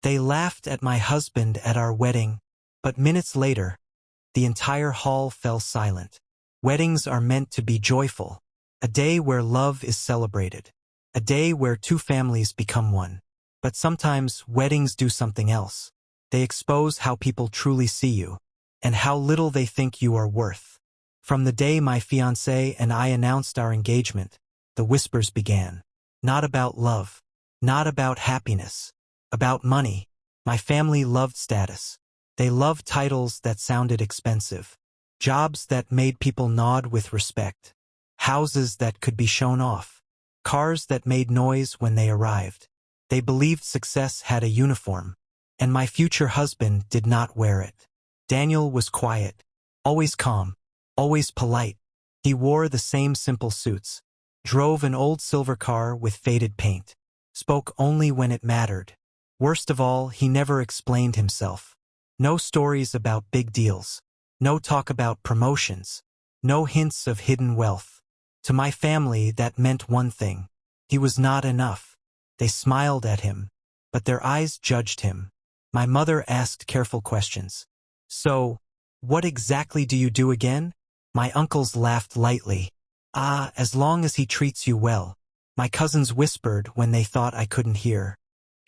They laughed at my husband at our wedding, but minutes later, the entire hall fell silent. Weddings are meant to be joyful, a day where love is celebrated, a day where two families become one. But sometimes weddings do something else. They expose how people truly see you, and how little they think you are worth. From the day my fiancé and I announced our engagement, the whispers began. Not about love, not about happiness, about money. My family loved status. They loved titles that sounded expensive, jobs that made people nod with respect, houses that could be shown off, cars that made noise when they arrived. They believed success had a uniform, and my future husband did not wear it. Daniel was quiet, always calm, always polite. He wore the same simple suits, drove an old silver car with faded paint, spoke only when it mattered. Worst of all, he never explained himself. No stories about big deals, no talk about promotions, no hints of hidden wealth. To my family, that meant one thing: he was not enough. They smiled at him, but their eyes judged him. My mother asked careful questions. "So, what exactly do you do again?" My uncles laughed lightly. As long as he treats you well." My cousins whispered when they thought I couldn't hear.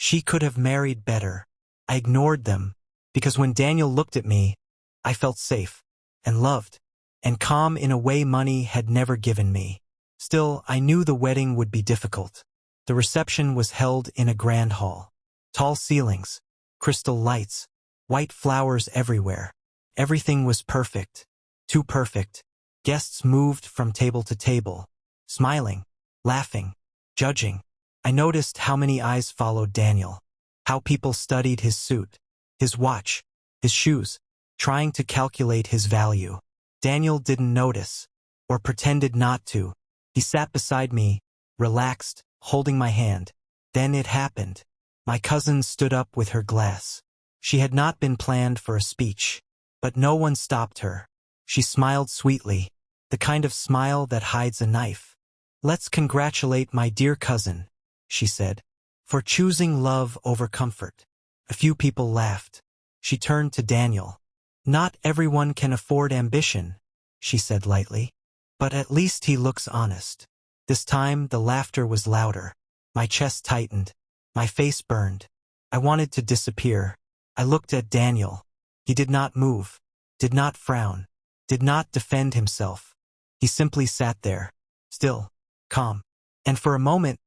"She could have married better." I ignored them, because when Daniel looked at me, I felt safe, and loved, and calm in a way money had never given me. Still, I knew the wedding would be difficult. The reception was held in a grand hall. Tall ceilings, crystal lights, white flowers everywhere. Everything was perfect, too perfect. Guests moved from table to table, smiling, laughing, judging. I noticed how many eyes followed Daniel, how people studied his suit, his watch, his shoes, trying to calculate his value. Daniel didn't notice, or pretended not to. He sat beside me, relaxed, holding my hand. Then it happened. My cousin stood up with her glass. She had not been planned for a speech, but no one stopped her. She smiled sweetly, the kind of smile that hides a knife. "Let's congratulate my dear cousin," she said, "for choosing love over comfort." A few people laughed. She turned to Daniel. "Not everyone can afford ambition," she said lightly, "but at least he looks honest." This time the laughter was louder. My chest tightened. My face burned. I wanted to disappear. I looked at Daniel. He did not move, did not frown, did not defend himself. He simply sat there, still, calm. And for a moment,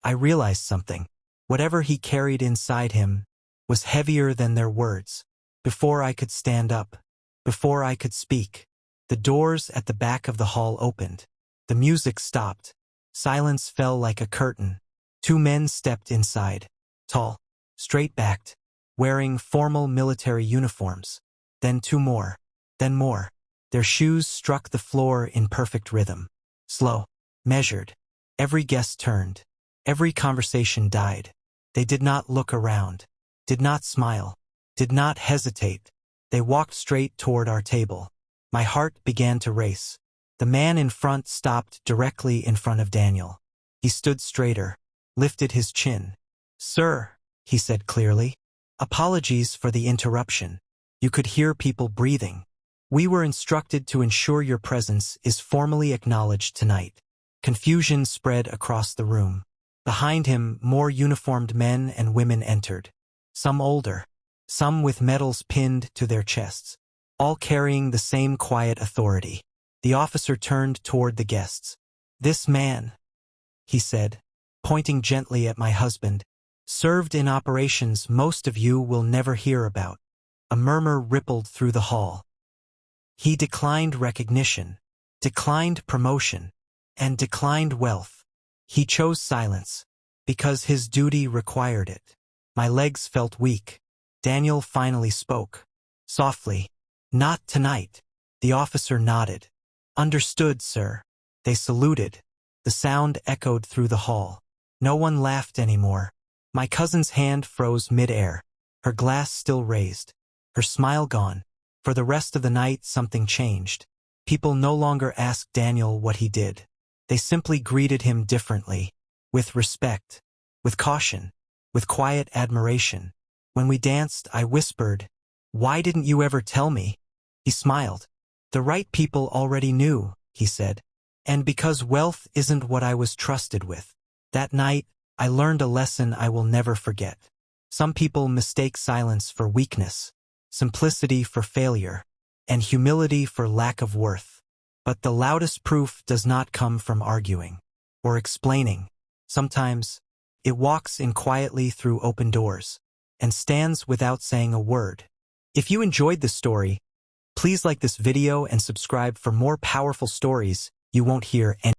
I realized something. Whatever he carried inside him was heavier than their words. Before I could stand up, before I could speak, the doors at the back of the hall opened. The music stopped. Silence fell like a curtain. Two men stepped inside, tall, straight-backed, wearing formal military uniforms. Then two more, then more. Their shoes struck the floor in perfect rhythm. Slow, measured. Every guest turned. Every conversation died. They did not look around, did not smile, did not hesitate. They walked straight toward our table. My heart began to race. The man in front stopped directly in front of Daniel. He stood straighter, lifted his chin. "Sir," he said clearly, "apologies for the interruption." You could hear people breathing. "We were instructed to ensure your presence is formally acknowledged tonight." Confusion spread across the room. Behind him, more uniformed men and women entered. Some older, some with medals pinned to their chests, all carrying the same quiet authority. The officer turned toward the guests. "This man," he said, pointing gently at my husband, "served in operations most of you will never hear about." A murmur rippled through the hall. He declined recognition, declined promotion, and declined wealth. He chose silence, because his duty required it. My legs felt weak. Daniel finally spoke. Softly, "Not tonight." The officer nodded. "Understood, sir." They saluted. The sound echoed through the hall. No one laughed anymore. My cousin's hand froze mid-air, her glass still raised, her smile gone. For the rest of the night, something changed. People no longer asked Daniel what he did. They simply greeted him differently, with respect, with caution, with quiet admiration. When we danced, I whispered, "Why didn't you ever tell me?" He smiled. "The right people already knew," he said. "And because wealth isn't what I was trusted with." That night, I learned a lesson I will never forget. Some people mistake silence for weakness, simplicity for failure, and humility for lack of worth. But the loudest proof does not come from arguing or explaining. Sometimes, it walks in quietly through open doors and stands without saying a word. If you enjoyed this story, please like this video and subscribe for more powerful stories you won't hear anywhere.